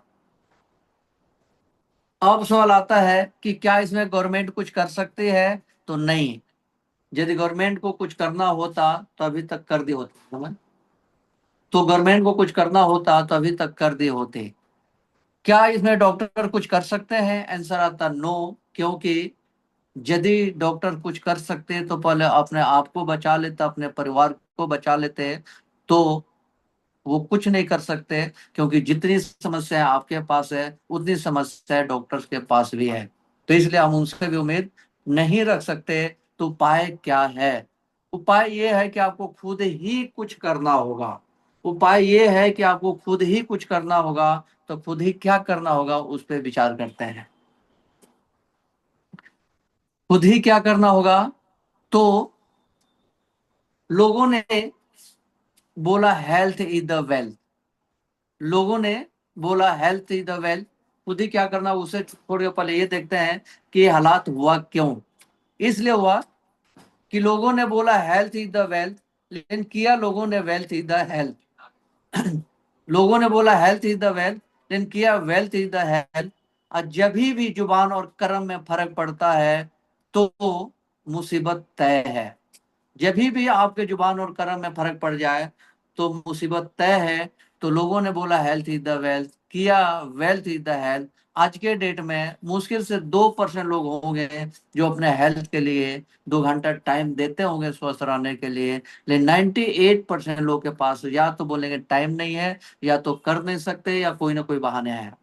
Speaker 1: अब सवाल आता है कि क्या इसमें गवर्नमेंट कुछ कर सकती है? तो नहीं। यदि गवर्नमेंट को कुछ करना होता तो अभी तक कर दी होती, समझ? तो गवर्नमेंट को कुछ करना होता तो अभी तक कर दिए होते। क्या इसमें डॉक्टर कुछ कर सकते हैं? आंसर आता नो, क्योंकि यदि डॉक्टर कुछ कर सकते तो पहले अपने आप को बचा लेते, अपने परिवार को बचा लेते। तो वो कुछ नहीं कर सकते, क्योंकि जितनी समस्याएं आपके पास है उतनी समस्याएं डॉक्टर्स के पास भी है। तो इसलिए हम उनसे भी उम्मीद नहीं रख सकते। तो उपाय क्या है? उपाय ये है कि आपको खुद ही कुछ करना होगा। उपाय ये है कि आपको खुद ही कुछ करना होगा। तो खुद ही क्या करना होगा उस पर विचार करते हैं। खुद ही क्या करना होगा? तो लोगों ने बोला हेल्थ इज द वेल्थ। लोगों ने बोला हेल्थ इज द वेल्थ। खुद ही क्या करना, उसे छोड़ के पहले ये देखते हैं कि ये हालात हुआ क्यों। इसलिए हुआ कि लोगों ने बोला हेल्थ इज द वेल्थ, लेकिन किया लोगों ने वेल्थ इज द हेल्थ। लोगों ने बोला हेल्थ इज द वेल्थ, लेकिन किया वेल्थ इज द हेल्थ। और जब भी जुबान और कर्म में फर्क पड़ता है तो मुसीबत तय है। जब भी आपके जुबान और कर्म में फर्क पड़ जाए तो मुसीबत तय है। तो लोगों ने बोला हेल्थ इज द वेल्थ, किया वेल्थ इज द हेल्थ। आज के डेट में मुश्किल से 2% लोग होंगे जो अपने हेल्थ के लिए 2 घंटा टाइम देते होंगे स्वस्थ रहने के लिए, लेकिन 98% लोग के पास या तो बोलेंगे टाइम नहीं है, या तो कर नहीं सकते, या कोई ना कोई बहाने हैं।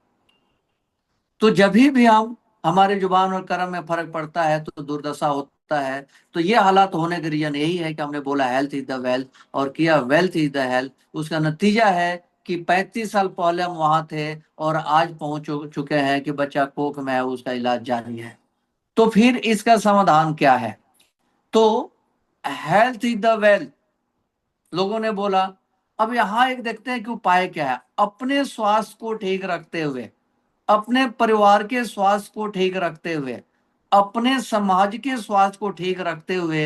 Speaker 1: तो जब भी हम हमारे जुबान और कर्म में फर्क पड़ता है तो दुर्दशा होता है। तो ये हालात होने के रीजन यही है कि हमने बोला हेल्थ इज द वेल्थ और किया वेल्थ इज द हेल्थ। उसका नतीजा है कि 35 साल पहले हम वहां थे और आज पहुंच चुके हैं कि बच्चा कोख में है, उसका इलाज जारी है। तो फिर इसका समाधान क्या है? तो हेल्थ इज द वेल्थ लोगों ने बोला। अब यहां एक देखते हैं कि उपाय क्या है। अपने स्वास्थ्य को ठीक रखते हुए, अपने परिवार के स्वास्थ्य को ठीक रखते हुए, अपने समाज के स्वास्थ्य को ठीक रखते हुए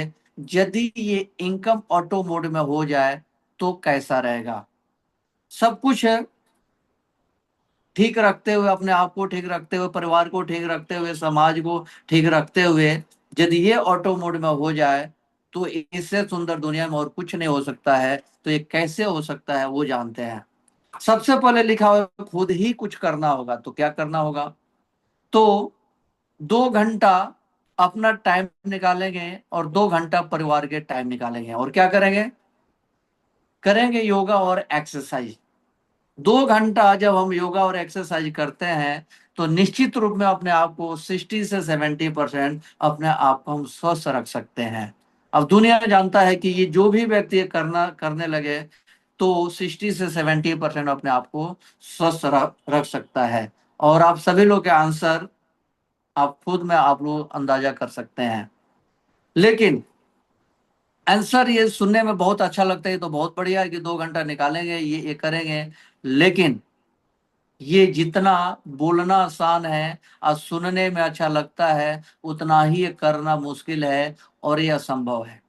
Speaker 1: यदि ये इनकम ऑटो मोड में हो जाए तो कैसा रहेगा? सब कुछ ठीक रखते हुए, अपने आप को ठीक रखते हुए, परिवार को ठीक रखते हुए, समाज को ठीक रखते हुए यदि ये ऑटो मोड में हो जाए तो इससे सुंदर दुनिया में और कुछ नहीं हो सकता है। तो ये कैसे हो सकता है वो जानते हैं। सबसे पहले लिखा हुआ खुद ही कुछ करना होगा। तो क्या करना होगा? तो 2 घंटा अपना टाइम निकालेंगे और 2 घंटा परिवार के टाइम निकालेंगे, और क्या करेंगे? करेंगे योगा और एक्सरसाइज। 2 घंटा जब हम योगा और एक्सरसाइज करते हैं तो निश्चित रूप में अपने आप को 60 से 70% अपने आप को हम स्वस्थ रख सकते हैं। अब दुनिया जानता है कि ये जो भी व्यक्ति ये करने लगे तो 60 से 70% अपने आप को स्वस्थ रख सकता है। और आप सभी लोग के आंसर आप खुद में आप लोग अंदाजा कर सकते हैं। लेकिन आंसर ये सुनने में बहुत अच्छा लगता है, तो बहुत बढ़िया है कि 2 घंटा निकालेंगे, ये करेंगे। लेकिन ये जितना बोलना आसान है और सुनने में अच्छा लगता है, उतना ही ये करना मुश्किल है और ये असंभव है।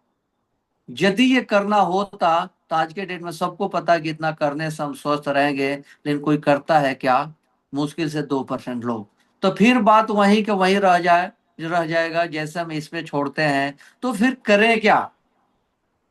Speaker 1: यदि ये करना होता तो आज के डेट में सबको पता है कि इतना करने से हम स्वस्थ रहेंगे, लेकिन कोई करता है क्या? मुश्किल से 2% लोग। तो फिर बात वहीं के वहीं रह जाएगा। जैसे हम इस पे छोड़ते हैं तो फिर करें क्या?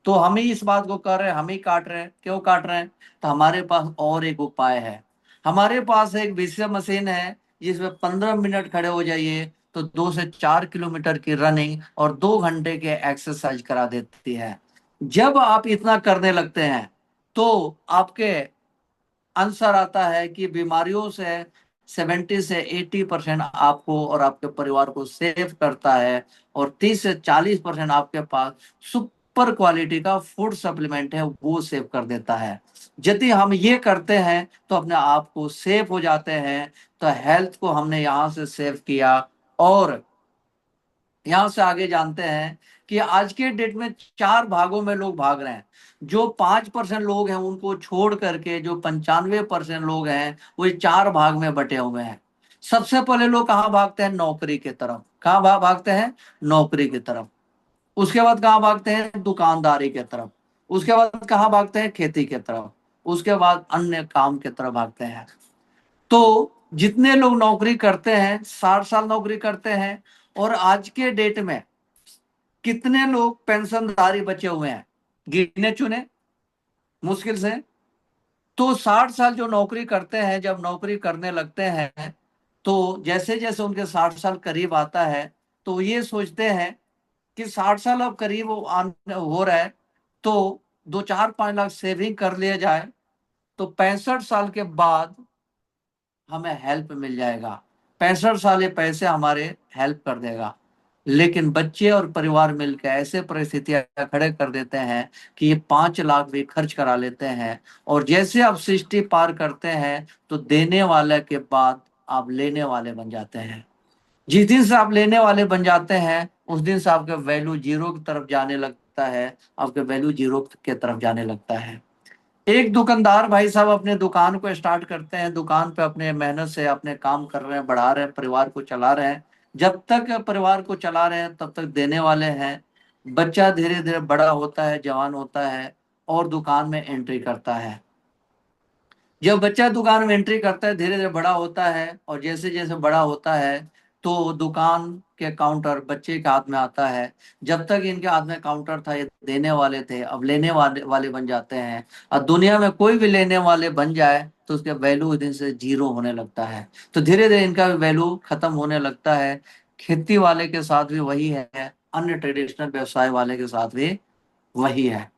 Speaker 1: तो हम ही इस बात को कर रहे हैं, हम ही काट रहे हैं। क्यों काट रहे हैं? तो हमारे पास और एक उपाय है। हमारे पास एक विशेष मशीन है जिसमें 15 मिनट खड़े हो जाइए तो 2 से 4 किलोमीटर की रनिंग और 2 घंटे के एक्सरसाइज करा देती है। जब आप इतना करने लगते हैं तो आपके आंसर आता है कि बीमारियों से 70 से 80% आपको और आपके परिवार को सेव करता है, और 30 से 40% आपके पास सुपर क्वालिटी का फूड सप्लीमेंट है वो सेव कर देता है। यदि हम ये करते हैं तो अपने आप को सेव हो जाते हैं। तो हेल्थ को हमने यहाँ से सेव किया, और यहां से आगे जानते हैं कि आज के डेट में 4 भागों में लोग भाग रहे हैं। जो 5% लोग हैं उनको छोड़ करके जो 95% लोग हैं वो 4 भाग में बटे हुए हैं। सबसे पहले लोग कहाँ भागते हैं? नौकरी की तरफ। कहाँ भागते हैं? नौकरी की तरफ। उसके बाद कहाँ भागते हैं? दुकानदारी की तरफ। उसके बाद कहाँ भागते हैं? खेती की तरफ। उसके बाद अन्य काम की तरफ भागते हैं। तो जितने लोग नौकरी करते हैं, 60 साल नौकरी करते हैं, और आज के डेट में कितने लोग पेंशनधारी बचे हुए हैं? गिने चुने, मुश्किल से। तो 60 साल जो नौकरी करते हैं, जब नौकरी करने लगते हैं तो जैसे जैसे उनके 60 साल करीब आता है तो ये सोचते हैं कि 60 साल अब करीब हो रहा है, तो 2-4-5 लाख सेविंग कर लिया जाए तो 65 साल के बाद हमें हेल्प मिल जाएगा। 65 साल ये पैसे हमारे हेल्प कर देगा। लेकिन बच्चे और परिवार मिलकर ऐसे परिस्थितियां खड़े कर देते हैं कि ये 5 लाख भी खर्च करा लेते हैं, और जैसे आप 60 पार करते हैं तो देने वाले के बाद आप लेने वाले बन जाते हैं। जिस दिन से आप लेने वाले बन जाते हैं उस दिन से आपका वैल्यू जीरो की तरफ जाने लगता है, आपके वैल्यू जीरो की तरफ जाने लगता है। एक दुकानदार भाई साहब अपने दुकान को स्टार्ट करते हैं, दुकान पे अपने मेहनत से अपने काम कर रहे हैं, बढ़ा रहे हैं, परिवार को चला रहे हैं। जब तक परिवार को चला रहे हैं तब तक देने वाले हैं। बच्चा धीरे धीरे बड़ा होता है, जवान होता है और दुकान में एंट्री करता है। जब बच्चा दुकान में एंट्री करता है धीरे धीरे बड़ा होता है, और जैसे जैसे बड़ा होता है तो दुकान के काउंटर बच्चे के हाथ में आता है। जब तक इनके हाथ में काउंटर था ये देने वाले थे, अब लेने वाले वाले बन जाते हैं। और दुनिया में कोई भी लेने वाले बन जाए तो उसके वैल्यू दिन से जीरो होने लगता है। तो धीरे धीरे इनका वैल्यू खत्म होने लगता है। खेती वाले के साथ भी वही है, अन्य ट्रेडिशनल व्यवसाय वाले के साथ भी वही है।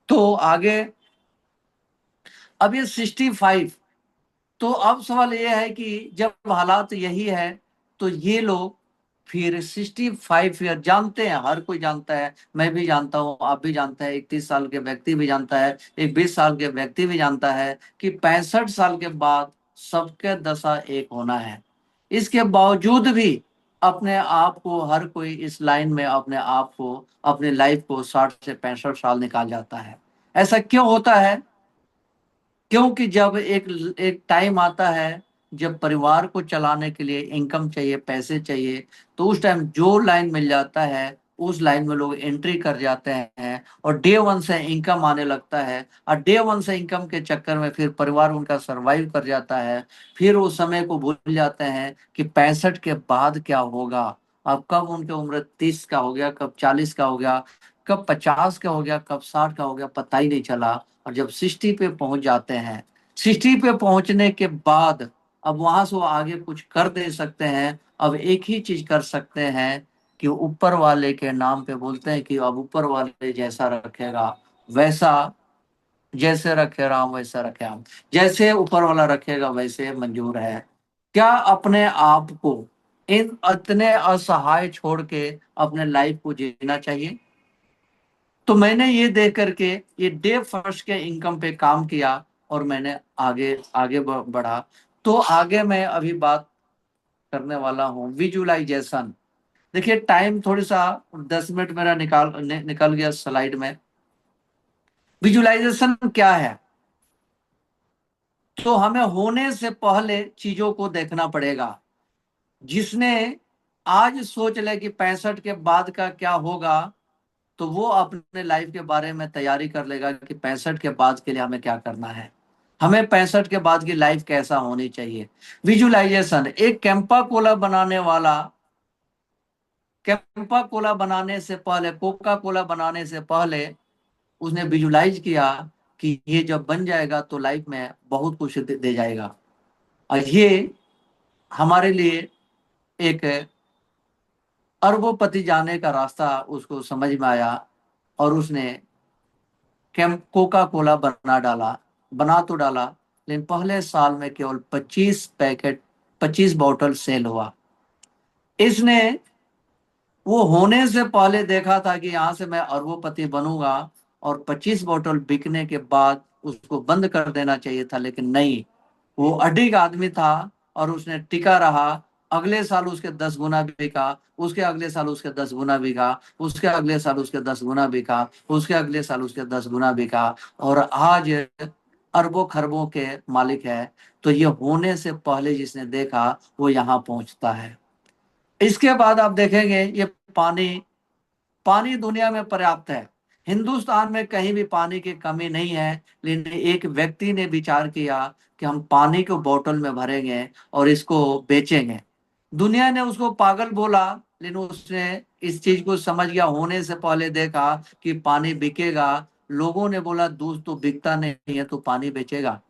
Speaker 1: तो आगे अब ये 65, तो अब सवाल ये है कि जब हालात यही है तो ये लोग फिर 65 ईयर जानते हैं, हर कोई जानता है, मैं भी जानता हूँ, आप भी जानते हैं, एक 30 साल के व्यक्ति भी जानता है, एक 20 साल के व्यक्ति भी जानता है कि 65 साल के बाद सबके दशा एक होना है। इसके बावजूद भी अपने आप को हर कोई इस लाइन में अपने आप को, अपने लाइफ को 60 से 65 साल निकाल जाता है। ऐसा क्यों होता है? क्योंकि जब एक एक टाइम आता है जब परिवार को चलाने के लिए इनकम चाहिए, पैसे चाहिए, तो उस टाइम जो लाइन मिल जाता है उस लाइन में लोग एंट्री कर जाते हैं, और डे वन से इनकम आने लगता है। और डे वन से इनकम के चक्कर में फिर परिवार उनका सरवाइव कर जाता है। फिर उस समय को भूल जाते हैं कि 65 के बाद क्या होगा। अब कब उनकी उम्र 30 का हो गया, कब 40 का हो गया, कब 50 का हो गया, कब 60 का हो गया, पता ही नहीं चला। और जब 60 पे पहुंच जाते हैं, 60 पे पहुंचने के बाद अब वहां से वो आगे कुछ कर दे सकते हैं। अब एक ही चीज कर सकते हैं कि ऊपर वाले के नाम पे बोलते हैं कि अब ऊपर वाले जैसा रखेगा वैसा, जैसे रखे राम वैसा रखे हम, जैसे ऊपर वाला रखेगा वैसे मंजूर है। क्या अपने आप को इन इतने असहाय छोड़ के अपने लाइफ को जीना चाहिए? तो मैंने ये देख करके ये डे फर्स्ट के इनकम पे काम किया, और मैंने आगे आगे बढ़ा। तो आगे मैं अभी बात करने वाला हूँ विजुअलाइजेशन। देखिए टाइम थोड़ी सा 10 मिनट मेरा निकल गया स्लाइड में। विजुअलाइजेशन क्या है? तो हमें होने से पहले चीजों को देखना पड़ेगा। जिसने आज सोच ले कि 65 के बाद का क्या होगा, तो वो अपने लाइफ के बारे में तैयारी कर लेगा कि 65 के बाद के लिए हमें क्या करना है, हमें 65 के बाद की लाइफ कैसा होनी चाहिए। विजुअलाइजेशन, एक कैंपा कोला बनाने वाला कैंपा कोला बनाने से पहले, कोका कोला बनाने से पहले उसने विजुअलाइज किया कि ये जब बन जाएगा तो लाइफ में बहुत कुछ दे जाएगा। और ये हमारे लिए एक अरबोपति जाने का रास्ता उसको समझ में आया और उसने कोका कोला बना तो डाला, लेकिन पहले साल में केवल 25 बॉटल सेल हुआ। इसने वो होने से पहले देखा था कि यहाँ से मैं अरबोपति बनूंगा और 25 बॉटल बिकने के बाद उसको बंद कर देना चाहिए था, लेकिन नहीं, वो अडिग आदमी था और उसने टिका रहा। अगले साल उसके 10 गुना बिका, उसके अगले साल उसके 10 गुना बिका, उसके अगले साल उसके 10 गुना बिका, उसके अगले साल उसके 10 गुना बिका और आज अरबों खरबों के मालिक है। तो ये होने से पहले जिसने देखा वो यहाँ पहुंचता है। इसके बाद आप देखेंगे ये पानी दुनिया में पर्याप्त है। हिंदुस्तान में कहीं भी पानी की कमी नहीं है, लेकिन एक व्यक्ति ने विचार किया कि हम पानी को बोतल में भरेंगे और इसको बेचेंगे। दुनिया ने उसको पागल बोला, लेकिन उसने इस चीज को समझ गया, होने से पहले देखा कि पानी बिकेगा। लोगों ने बोला दूध तो बिकता नहीं है तो पानी बेचेगा,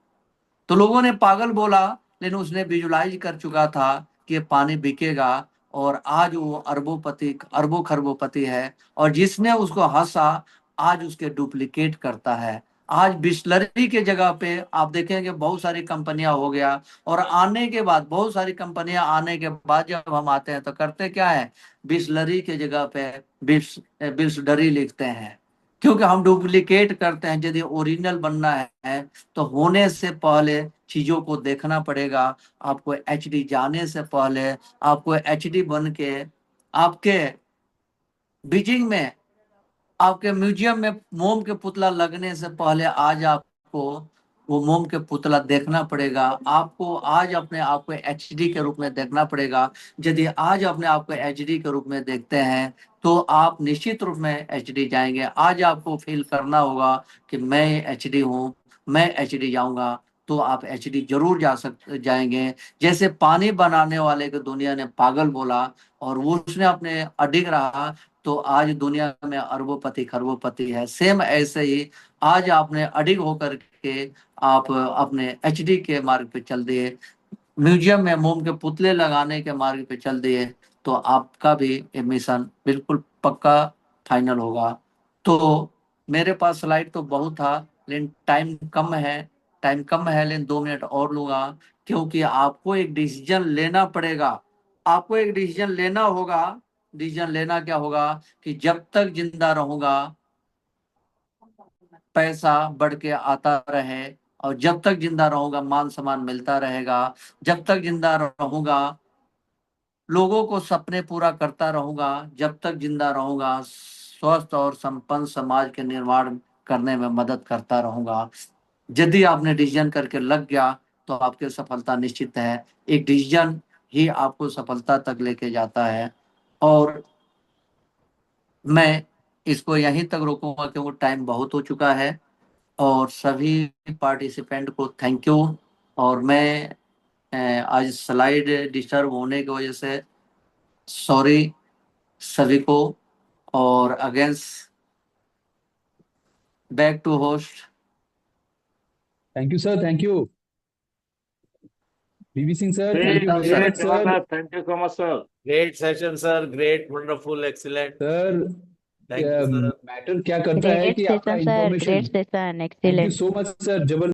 Speaker 1: तो लोगों ने पागल बोला, लेकिन उसने विजुलाइज कर चुका था कि ये पानी बिकेगा और आज वो अरबों खरबोपति है। और जिसने उसको हंसा आज उसके डुप्लीकेट करता है। आज बिस्लरी के जगह पे आप देखेंगे बहुत सारी कंपनियां हो गया, और आने के बाद बहुत सारी कंपनियां आने के बाद जब हम आते हैं तो करते क्या है, बिस्लरी के जगह पे बिस्लरी लिखते हैं, क्योंकि हम डुप्लीकेट करते हैं। यदि ओरिजिनल बनना है तो होने से पहले चीजों को देखना पड़ेगा। आपको एचडी जाने से पहले, आपको एचडी बन के आपके बीजिंग में, आपके म्यूजियम में मोम के पुतला लगने से पहले आज आपको वो मोम के पुतला देखना पड़ेगा। आपको आज अपने आप को एचडी के रूप में देखना पड़ेगा। यदि आज अपने आप को एचडी के रूप में देखते हैं तो आप निश्चित रूप में एचडी जाएंगे। आज आपको फील करना होगा कि मैं एचडी हूँ, मैं एचडी जाऊंगा, तो आप एचडी जरूर जाएंगे। जैसे पानी बनाने वाले को दुनिया ने पागल बोला और वो उसने अपने अडिग रहा, तो आज दुनिया में अरबोपति खरबोपति है। सेम ऐसे ही आज आपने अडिग होकर के आप अपने एचडी के मार्ग पे चल दिए, म्यूजियम में मोम के पुतले लगाने के मार्ग पे चल दिए, तो आपका भी मिशन बिल्कुल पक्का फाइनल होगा। तो मेरे पास स्लाइड तो बहुत था, लेकिन टाइम कम है, लेकिन 2 मिनट और लूंगा, क्योंकि आपको एक डिसीजन लेना पड़ेगा। आपको एक डिसीजन लेना होगा। डिसीजन लेना क्या होगा कि जब तक जिंदा रहूंगा पैसा बढ़ के आता रहे, और जब तक जिंदा रहूंगा मान सम्मान मिलता रहेगा, जब तक जिंदा रहूंगा लोगों को सपने पूरा करता रहूंगा, जब तक जिंदा रहूंगा स्वस्थ और संपन्न समाज के निर्माण करने में मदद करता रहूंगा। यदि आपने डिसीजन करके लग गया तो आपकी सफलता निश्चित है। एक डिसीजन ही आपको सफलता तक लेके जाता है। और मैं इसको यहीं तक रोकूंगा क्योंकि टाइम बहुत हो चुका है। और सभी पार्टिसिपेंट को थैंक यू। और मैं आज स्लाइड डिस्टर्ब होने की वजह से सॉरी सभी को। और against back to host.
Speaker 2: Thank you sir, thank you BV Singh sir, thank you very much sir.
Speaker 4: Thank you so much sir.
Speaker 3: Great session, sir. Great, wonderful, excellent.
Speaker 2: Sir
Speaker 3: Thank you, sir.
Speaker 2: Matter क्या करता है
Speaker 5: Great
Speaker 2: कि आपका
Speaker 5: session, sir.
Speaker 2: Information.
Speaker 5: Great session.
Speaker 2: Thank you
Speaker 5: Excellent.
Speaker 2: So much sir, जबरदस्त।